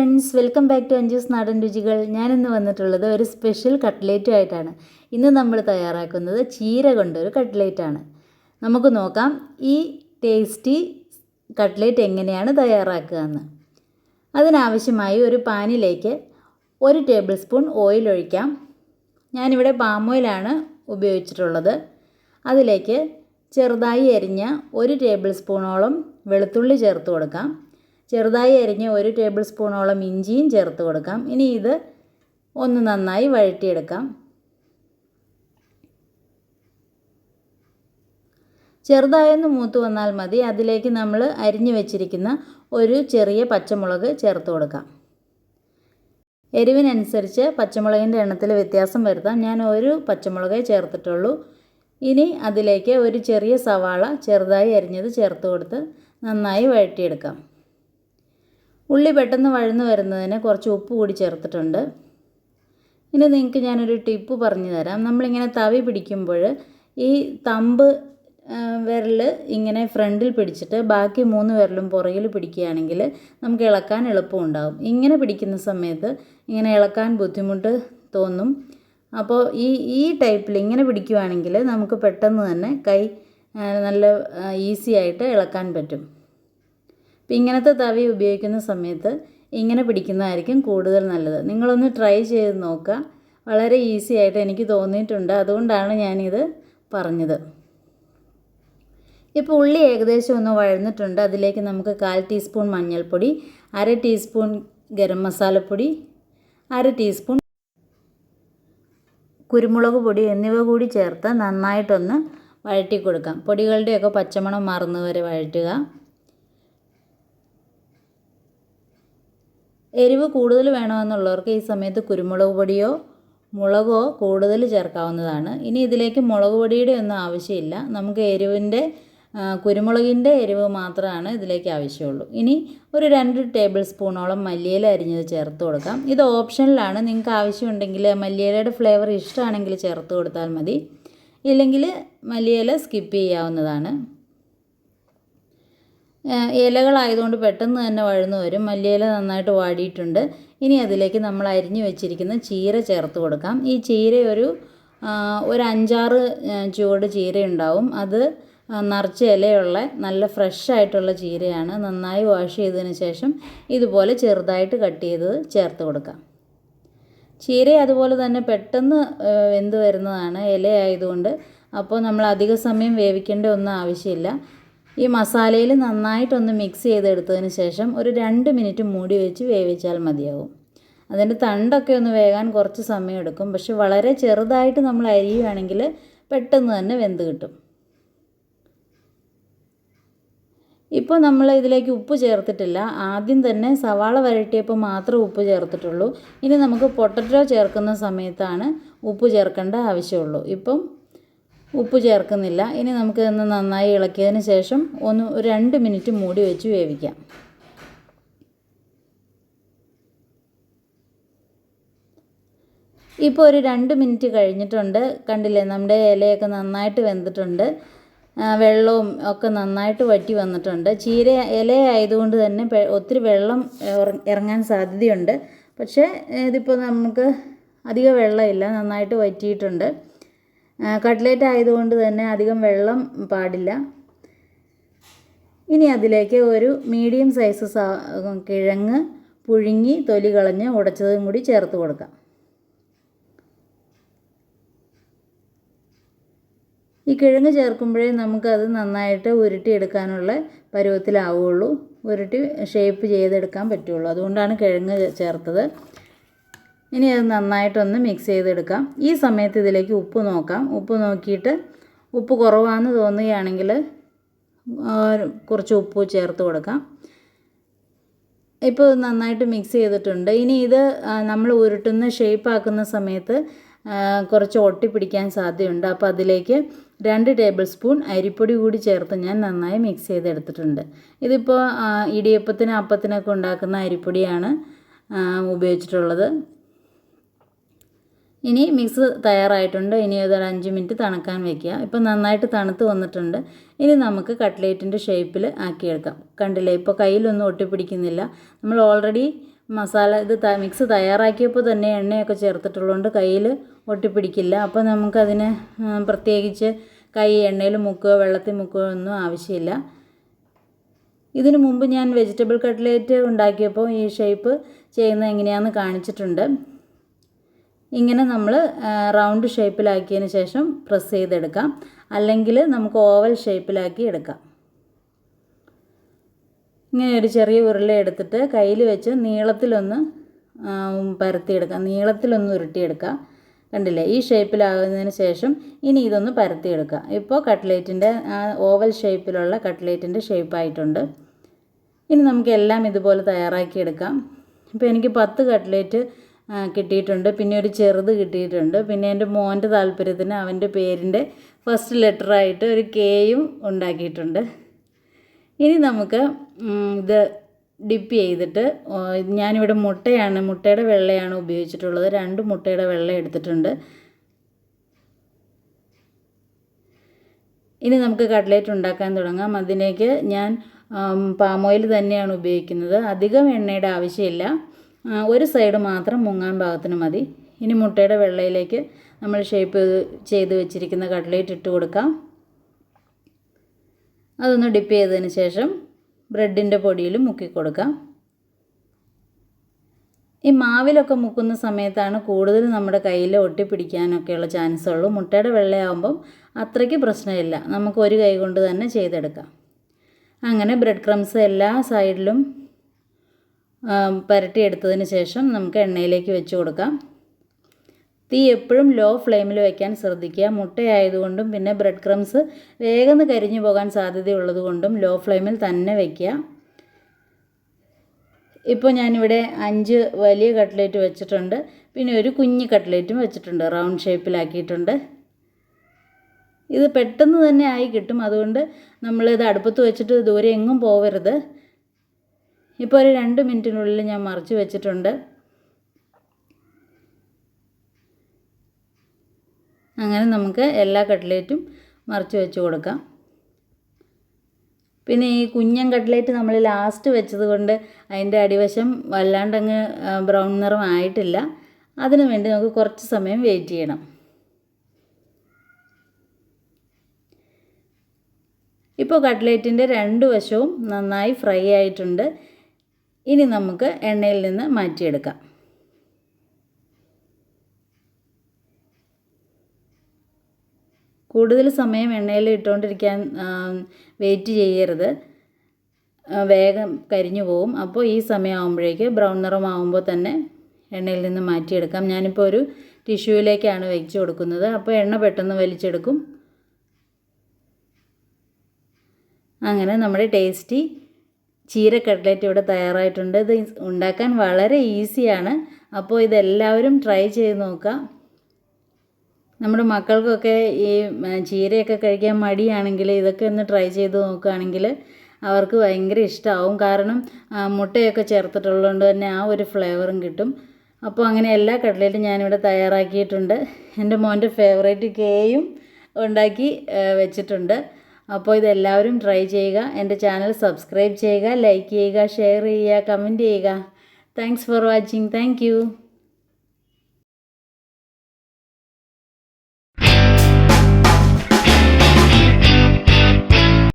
Friends, welcome back to Anju's നാടൻ രുചികൾ. ഞാനിന്ന് വന്നിട്ടുള്ളത് ഒരു സ്പെഷ്യൽ കട്ട്ലേറ്റുമായിട്ടാണ്. ഇന്ന് നമ്മൾ തയ്യാറാക്കുന്നത് ചീര കൊണ്ടൊരു കട്ട്ലേറ്റാണ്. നമുക്ക് നോക്കാം ഈ ടേസ്റ്റി കട്ട്ലേറ്റ് എങ്ങനെയാണ് തയ്യാറാക്കുക എന്ന്. അതിനാവശ്യമായി ഒരു പാനിലേക്ക് 1 ടേബിൾ സ്പൂൺ ഓയിൽ ഒഴിക്കാം. ഞാനിവിടെ പാം ഓയിലാണ് ഉപയോഗിച്ചിട്ടുള്ളത്. അതിലേക്ക് ചെറുതായി എരിഞ്ഞ 1 ടേബിൾ സ്പൂണോളം വെളുത്തുള്ളി ചേർത്ത് കൊടുക്കാം. ചെറുതായി അരിഞ്ഞ് 1 ടേബിൾ സ്പൂണോളം ഇഞ്ചിയും ചേർത്ത് കൊടുക്കാം. ഇനി ഇത് ഒന്ന് നന്നായി വഴറ്റിയെടുക്കാം. ചെറുതായൊന്ന് മൂത്ത് വന്നാൽ മതി. അതിലേക്ക് നമ്മൾ അരിഞ്ഞു വെച്ചിരിക്കുന്ന ഒരു ചെറിയ പച്ചമുളക് ചേർത്ത് കൊടുക്കാം. എരിവിനനുസരിച്ച് പച്ചമുളകിൻ്റെ എണ്ണത്തിൽ വ്യത്യാസം വരുത്താം. ഞാൻ 1 പച്ചമുളകേ ചേർത്തിട്ടുള്ളൂ. ഇനി അതിലേക്ക് ഒരു ചെറിയ സവാള ചെറുതായി അരിഞ്ഞത് ചേർത്ത് കൊടുത്ത് നന്നായി വഴറ്റിയെടുക്കാം. ഉള്ളി പെട്ടെന്ന് വഴന്ന് വരുന്നതിന് കുറച്ച് ഉപ്പ് കൂടി ചേർത്തിട്ടുണ്ട്. ഇനി നിങ്ങൾക്ക് ഞാനൊരു ടിപ്പ് പറഞ്ഞു തരാം. നമ്മളിങ്ങനെ തവി പിടിക്കുമ്പോൾ ഈ തമ്പ് വിരൽ ഇങ്ങനെ ഫ്രണ്ടിൽ പിടിച്ചിട്ട് ബാക്കി 3 വിരലും പുറകിൽ പിടിക്കുകയാണെങ്കിൽ നമുക്ക് ഇളക്കാൻ എളുപ്പമുണ്ടാകും. ഇങ്ങനെ പിടിക്കുന്ന സമയത്ത് ഇങ്ങനെ ഇളക്കാൻ ബുദ്ധിമുട്ട് തോന്നും. അപ്പോൾ ഈ ടൈപ്പിൽ ഇങ്ങനെ പിടിക്കുകയാണെങ്കിൽ നമുക്ക് പെട്ടെന്ന് തന്നെ കൈ നല്ല ഈസി ആയിട്ട് ഇളക്കാൻ പറ്റും. അപ്പോൾ ഇങ്ങനത്തെ തവി ഉപയോഗിക്കുന്ന സമയത്ത് ഇങ്ങനെ പിടിക്കുന്നതായിരിക്കും കൂടുതൽ നല്ലത്. നിങ്ങളൊന്ന് ട്രൈ ചെയ്ത് നോക്കുക. വളരെ ഈസി ആയിട്ട് എനിക്ക് തോന്നിയിട്ടുണ്ട്. അതുകൊണ്ടാണ് ഞാനിത് പറഞ്ഞത്. ഇപ്പോൾ ഉള്ളി ഏകദേശം ഒന്ന് വഴന്നിട്ടുണ്ട്. അതിലേക്ക് നമുക്ക് 1/4 ടീസ്പൂൺ മഞ്ഞൾപ്പൊടി, 1/2 ടീസ്പൂൺ ഗരം മസാലപ്പൊടി, 1/2 ടീസ്പൂൺ കുരുമുളക് പൊടി എന്നിവ കൂടി ചേർത്ത് നന്നായിട്ടൊന്ന് വഴറ്റി കൊടുക്കാം. പൊടികളുടെയൊക്കെ പച്ചമണം മാറുന്നവരെ വഴറ്റുക. എരിവ് കൂടുതൽ വേണമെന്നുള്ളവർക്ക് ഈ സമയത്ത് കുരുമുളക് പൊടിയോ മുളകോ കൂടുതൽ ചേർക്കാവുന്നതാണ്. ഇനി ഇതിലേക്ക് മുളക് പൊടിയുടെ ഒന്നും ആവശ്യമില്ല. നമുക്ക് കുരുമുളകിൻ്റെ എരിവ് മാത്രമാണ് ഇതിലേക്ക് ആവശ്യമുള്ളൂ. ഇനി ഒരു 2 ടേബിൾ സ്പൂണോളം മല്ലിയില അരിഞ്ഞത് ചേർത്ത് കൊടുക്കാം. ഇത് ഓപ്ഷനിലാണ്. നിങ്ങൾക്ക് ആവശ്യമുണ്ടെങ്കിൽ മല്ലിയിലയുടെ ഫ്ലേവർ ഇഷ്ടമാണെങ്കിൽ ചേർത്ത് കൊടുത്താൽ മതി. ഇല്ലെങ്കിൽ മല്ലിയില സ്കിപ്പ് ചെയ്യാവുന്നതാണ്. ഇലകളായതുകൊണ്ട് പെട്ടെന്ന് തന്നെ വഴന്നു വരും. മല്ലിയില നന്നായിട്ട് വാടിയിട്ടുണ്ട്. ഇനി അതിലേക്ക് നമ്മൾ അരിഞ്ഞു വെച്ചിരിക്കുന്ന ചീര ചേർത്ത് കൊടുക്കാം. ഈ ചീര ഒരു 5-6 ചുവട് ചീര ഉണ്ടാവും. അത് നിറച്ച് ഇലയുള്ള നല്ല ഫ്രഷ് ആയിട്ടുള്ള ചീരയാണ്. നന്നായി വാഷ് ചെയ്തതിന് ശേഷം ഇതുപോലെ ചെറുതായിട്ട് കട്ട് ചെയ്തത് ചേർത്ത് കൊടുക്കാം. ചീര അതുപോലെ തന്നെ പെട്ടെന്ന് വെന്ത് വരുന്നതാണ് ഇലയായതുകൊണ്ട്. അപ്പോൾ നമ്മൾ അധിക സമയം വേവിക്കേണ്ട ഒന്നും ആവശ്യമില്ല. ഈ മസാലയിൽ നന്നായിട്ടൊന്ന് മിക്സ് ചെയ്തെടുത്തതിന് ശേഷം ഒരു 2 മിനിറ്റ് മൂടി വെച്ച് വേവിച്ചാൽ മതിയാവും. അതിൻ്റെ തണ്ടൊക്കെ ഒന്ന് വേകാൻ കുറച്ച് സമയം എടുക്കും. പക്ഷെ വളരെ ചെറുതായിട്ട് നമ്മൾ അരിയുകയാണെങ്കിൽ പെട്ടെന്ന് തന്നെ വെന്ത് കിട്ടും. ഇപ്പോൾ നമ്മൾ ഇതിലേക്ക് ഉപ്പ് ചേർത്തിട്ടില്ല. ആദ്യം തന്നെ സവാള വഴറ്റിയപ്പോൾ മാത്രമേ ഉപ്പ് ചേർത്തിട്ടുള്ളൂ. ഇനി നമുക്ക് പൊട്ടറ്റോ ചേർക്കുന്ന സമയത്താണ് ഉപ്പ് ചേർക്കേണ്ട ആവശ്യമുള്ളൂ. ഇപ്പം ഉപ്പ് ചേർക്കുന്നില്ല. ഇനി നമുക്കിതൊന്ന് നന്നായി ഇളക്കിയതിന് ശേഷം ഒരു 2 മിനിറ്റ് മൂടി വെച്ച് വേവിക്കാം. ഇപ്പോൾ ഒരു 2 മിനിറ്റ് കഴിഞ്ഞിട്ടുണ്ട്. കണ്ടില്ലേ, നമ്മുടെ ഇലയൊക്കെ നന്നായിട്ട് വെന്തിട്ടുണ്ട്. വെള്ളവും ഒക്കെ നന്നായിട്ട് വറ്റി വന്നിട്ടുണ്ട്. ചീര ഇലയായതുകൊണ്ട് തന്നെ ഒത്തിരി വെള്ളം ഇറങ്ങാൻ സാധ്യതയുണ്ട്. പക്ഷേ ഇതിപ്പോൾ നമുക്ക് അധികം വെള്ളമില്ല, നന്നായിട്ട് വറ്റിയിട്ടുണ്ട്. കട്ട്ലേറ്റ് ആയതുകൊണ്ട് തന്നെ അധികം വെള്ളം പാടില്ല. ഇനി അതിലേക്ക് ഒരു മീഡിയം സൈസ് കിഴങ്ങ് പുഴുങ്ങി തൊലി കളഞ്ഞ് ഉടച്ചതും കൂടി ചേർത്ത് കൊടുക്കാം. ഈ കിഴങ്ങ് ചേർക്കുമ്പോഴേ നമുക്കത് നന്നായിട്ട് ഉരുട്ടിയെടുക്കാനുള്ള പരുവത്തിലാവുകയുള്ളൂ. ഉരുട്ടി ഷേപ്പ് ചെയ്തെടുക്കാൻ പറ്റുള്ളൂ. അതുകൊണ്ടാണ് കിഴങ്ങ് ചേർത്തത്. ഇനി അത് നന്നായിട്ടൊന്ന് മിക്സ് ചെയ്തെടുക്കാം. ഈ സമയത്ത് ഇതിലേക്ക് ഉപ്പ് നോക്കാം. ഉപ്പ് നോക്കിയിട്ട് ഉപ്പ് കുറവാണെന്ന് തോന്നുകയാണെങ്കിൽ കുറച്ച് ഉപ്പ് ചേർത്ത് കൊടുക്കാം. ഇപ്പോൾ നന്നായിട്ട് മിക്സ് ചെയ്തിട്ടുണ്ട്. ഇനി ഇത് നമ്മൾ ഉരുട്ടുന്ന ഷേപ്പാക്കുന്ന സമയത്ത് കുറച്ച് ഒട്ടിപ്പിടിക്കാൻ സാധ്യതയുണ്ട്. അപ്പോൾ അതിലേക്ക് 2 ടേബിൾ സ്പൂൺ അരിപ്പൊടി കൂടി ചേർത്ത് ഞാൻ നന്നായി മിക്സ് ചെയ്തെടുത്തിട്ടുണ്ട്. ഇതിപ്പോൾ ഇടിയപ്പത്തിന് അപ്പത്തിനൊക്കെ ഉണ്ടാക്കുന്ന അരിപ്പൊടിയാണ് ഉപയോഗിച്ചിട്ടുള്ളത്. ഇനി മിക്സ് തയ്യാറായിട്ടുണ്ട്. ഇനി ഒരു 5 മിനിറ്റ് തണുക്കാൻ വയ്ക്കുക. ഇപ്പോൾ നന്നായിട്ട് തണുത്ത് വന്നിട്ടുണ്ട്. ഇനി നമുക്ക് കട്ട്ലേറ്റിൻ്റെ ഷേപ്പിൽ ആക്കിയെടുക്കാം. കണ്ടില്ലേ, ഇപ്പോൾ കയ്യിലൊന്നും ഒട്ടിപ്പിടിക്കുന്നില്ല. നമ്മൾ ഓൾറെഡി മസാല ഇത് മിക്സ് തയ്യാറാക്കിയപ്പോൾ തന്നെ എണ്ണയൊക്കെ ചേർത്തിട്ടുള്ളതുകൊണ്ട് കയ്യിൽ ഒട്ടിപ്പിടിക്കില്ല. അപ്പോൾ നമുക്കതിന് പ്രത്യേകിച്ച് കൈ എണ്ണയിൽ മുക്കുകയോ വെള്ളത്തിൽ മുക്കുകയോ ഒന്നും ആവശ്യമില്ല. ഇതിനു മുമ്പ് ഞാൻ വെജിറ്റബിൾ കട്ട്ലേറ്റ് ഉണ്ടാക്കിയപ്പോൾ ഈ ഷേപ്പ് ചെയ്യുന്നത് എങ്ങനെയാണെന്ന് കാണിച്ചിട്ടുണ്ട്. ഇങ്ങനെ നമ്മൾ റൗണ്ട് ഷേപ്പിലാക്കിയതിന് ശേഷം പ്രസ് ചെയ്തെടുക്കാം, അല്ലെങ്കിൽ നമുക്ക് ഓവൽ ഷേപ്പിലാക്കി എടുക്കാം. ഇങ്ങനെ ഒരു ചെറിയ ഉരുള എടുത്തിട്ട് കയ്യിൽ വെച്ച് നീളത്തിലൊന്ന് പരത്തിയെടുക്കാം, നീളത്തിലൊന്ന് ഉരുട്ടിയെടുക്കാം. കണ്ടില്ലേ, ഈ ഷേപ്പിലാകുന്നതിന് ശേഷം ഇനി ഇതൊന്ന് പരത്തിയെടുക്കുക. ഇപ്പോൾ കട്ട്ലേറ്റിൻ്റെ ഓവൽ ഷേപ്പിലുള്ള കട്ട്ലേറ്റിൻ്റെ ഷേപ്പായിട്ടുണ്ട്. ഇനി നമുക്ക് എല്ലാം ഇതുപോലെ തയ്യാറാക്കിയെടുക്കാം. ഇപ്പോൾ എനിക്ക് 10 കട്ട്ലേറ്റ് കിട്ടിയിട്ടുണ്ട്, പിന്നെ ഒരു ചെറുത് കിട്ടിയിട്ടുണ്ട്. പിന്നെ എൻ്റെ മോൻ്റെ താല്പര്യത്തിന് അവൻ്റെ പേരിൻ്റെ ഫസ്റ്റ് ലെറ്ററായിട്ട് ഒരു കെയും ഉണ്ടാക്കിയിട്ടുണ്ട്. ഇനി നമുക്ക് ഇത് ഡിപ്പ് ചെയ്തിട്ട് ഞാനിവിടെ മുട്ടയുടെ വെള്ളയാണ് ഉപയോഗിച്ചിട്ടുള്ളത്. 2 മുട്ടയുടെ വെള്ള എടുത്തിട്ടുണ്ട്. ഇനി നമുക്ക് കട്ട്ലേറ്റ് ഉണ്ടാക്കാൻ തുടങ്ങാം. അതിലേക്ക് ഞാൻ പാം ഓയിൽ തന്നെയാണ് ഉപയോഗിക്കുന്നത്. അധികം എണ്ണയുടെ ആവശ്യമില്ല, ഒരു സൈഡ് മാത്രം മുങ്ങാൻ പാകത്തിന് മതി. ഇനി മുട്ടയുടെ വെള്ളയിലേക്ക് നമ്മൾ ഷേപ്പ് ചെയ്ത് വെച്ചിരിക്കുന്ന കട്ട്ലേറ്റ് ഇട്ട് കൊടുക്കാം. അതൊന്ന് ഡിപ്പ് ചെയ്തതിന് ശേഷം ബ്രെഡിൻ്റെ പൊടിയിൽ മുക്കി കൊടുക്കാം. ഈ മാവിലൊക്കെ മുക്കുന്ന സമയത്താണ് കൂടുതൽ നമ്മുടെ കയ്യിൽ ഒട്ടിപ്പിടിക്കാനൊക്കെയുള്ള ചാൻസ് ഉള്ളൂ. മുട്ടയുടെ വെള്ളയാകുമ്പം അത്രയ്ക്ക് പ്രശ്നമില്ല, നമുക്ക് ഒരു കൈ കൊണ്ട് തന്നെ ചെയ്തെടുക്കാം. അങ്ങനെ ബ്രെഡ് ക്രംസ് എല്ലാ സൈഡിലും പുരട്ടിയെടുത്തതിന് ശേഷം നമുക്ക് എണ്ണയിലേക്ക് വെച്ച് കൊടുക്കാം. തീ എപ്പോഴും ലോ ഫ്ലെയിമിൽ വയ്ക്കാൻ ശ്രദ്ധിക്കുക. മുട്ടയായതുകൊണ്ടും പിന്നെ ബ്രെഡ് ക്രംസ് വേഗം കരിഞ്ഞു പോകാൻ സാധ്യതയുള്ളത് കൊണ്ടും ലോ ഫ്ലെയിമിൽ തന്നെ വയ്ക്കുക. ഇപ്പോൾ ഞാനിവിടെ 5 വലിയ കട്ട്ലേറ്റ് വെച്ചിട്ടുണ്ട്, പിന്നെ ഒരു കുഞ്ഞ് കട്ട്ലേറ്റും വെച്ചിട്ടുണ്ട്, റൗണ്ട് ഷേപ്പിലാക്കിയിട്ടുണ്ട്. ഇത് പെട്ടെന്ന് തന്നെ ആയി കിട്ടും, അതുകൊണ്ട് നമ്മളിത് അടുപ്പത്ത് വെച്ചിട്ട് ദൂരെ എങ്ങും പോകരുത്. ഇപ്പോൾ ഒരു 2 മിനിറ്റിനുള്ളിൽ ഞാൻ മറിച്ച് വെച്ചിട്ടുണ്ട്. അങ്ങനെ നമുക്ക് എല്ലാ കട്ട്ലേറ്റും മറിച്ച് വെച്ച് കൊടുക്കാം. പിന്നെ ഈ കുഞ്ഞൻ കട്ട്ലേറ്റ് നമ്മൾ ലാസ്റ്റ് വെച്ചത് കൊണ്ട് അതിൻ്റെ അടിവശം വല്ലാണ്ടങ്ങ് ബ്രൗൺ നിറം ആയിട്ടില്ല. അതിനു വേണ്ടി നമുക്ക് കുറച്ച് സമയം വെയിറ്റ് ചെയ്യണം. ഇപ്പോൾ കട്ട്ലേറ്റിൻ്റെ 2 വശവും നന്നായി ഫ്രൈ ആയിട്ടുണ്ട്. ഇനി നമുക്ക് എണ്ണയിൽ നിന്ന് മാറ്റിയെടുക്കാം. കൂടുതൽ സമയം എണ്ണയിൽ ഇട്ടുകൊണ്ടിരിക്കാൻ വെയിറ്റ് ചെയ്യരുത്, വേഗം കരിഞ്ഞു പോകും. അപ്പോൾ ഈ സമയമാകുമ്പോഴേക്ക് ബ്രൗൺ നിറമാകുമ്പോൾ തന്നെ എണ്ണയിൽ നിന്ന് മാറ്റിയെടുക്കാം. ഞാനിപ്പോൾ ഒരു ടിഷ്യൂവിലേക്കാണ് വെച്ച് കൊടുക്കുന്നത്, അപ്പോൾ എണ്ണ പെട്ടെന്ന് വലിച്ചെടുക്കും. അങ്ങനെ നമ്മുടെ ടേസ്റ്റി ചീര കട്ട്ലേറ്റ് ഇവിടെ തയ്യാറായിട്ടുണ്ട്. ഇത് ഉണ്ടാക്കാൻ വളരെ ഈസിയാണ്, അപ്പോൾ ഇതെല്ലാവരും ട്രൈ ചെയ്ത് നോക്കുക. നമ്മുടെ മക്കൾക്കൊക്കെ ഈ ചീരയൊക്കെ കഴിക്കാൻ മടിയാണെങ്കിൽ ഇതൊക്കെ ഒന്ന് ട്രൈ ചെയ്ത് നോക്കുകയാണെങ്കിൽ അവർക്ക് ഭയങ്കര ഇഷ്ടമാവും. കാരണം മുട്ടയൊക്കെ ചേർത്തിട്ടുള്ളതുകൊണ്ട് തന്നെ ആ ഒരു ഫ്ലേവറും കിട്ടും. അപ്പോൾ അങ്ങനെ എല്ലാ കട്ട്ലേറ്റും ഞാനിവിടെ തയ്യാറാക്കിയിട്ടുണ്ട്. എൻ്റെ മോൻ്റെ ഫേവറേറ്റ് കേയും ഉണ്ടാക്കി വെച്ചിട്ടുണ്ട്. അപ്പോൾ ഇതെല്ലാവരും ട്രൈ ചെയ്യുക. എൻ്റെ ചാനൽ സബ്സ്ക്രൈബ് ചെയ്യുക, ലൈക്ക് ചെയ്യുക, ഷെയർ ചെയ്യുക, കമൻറ്റ് ചെയ്യുക. Thanks for watching. Thank you.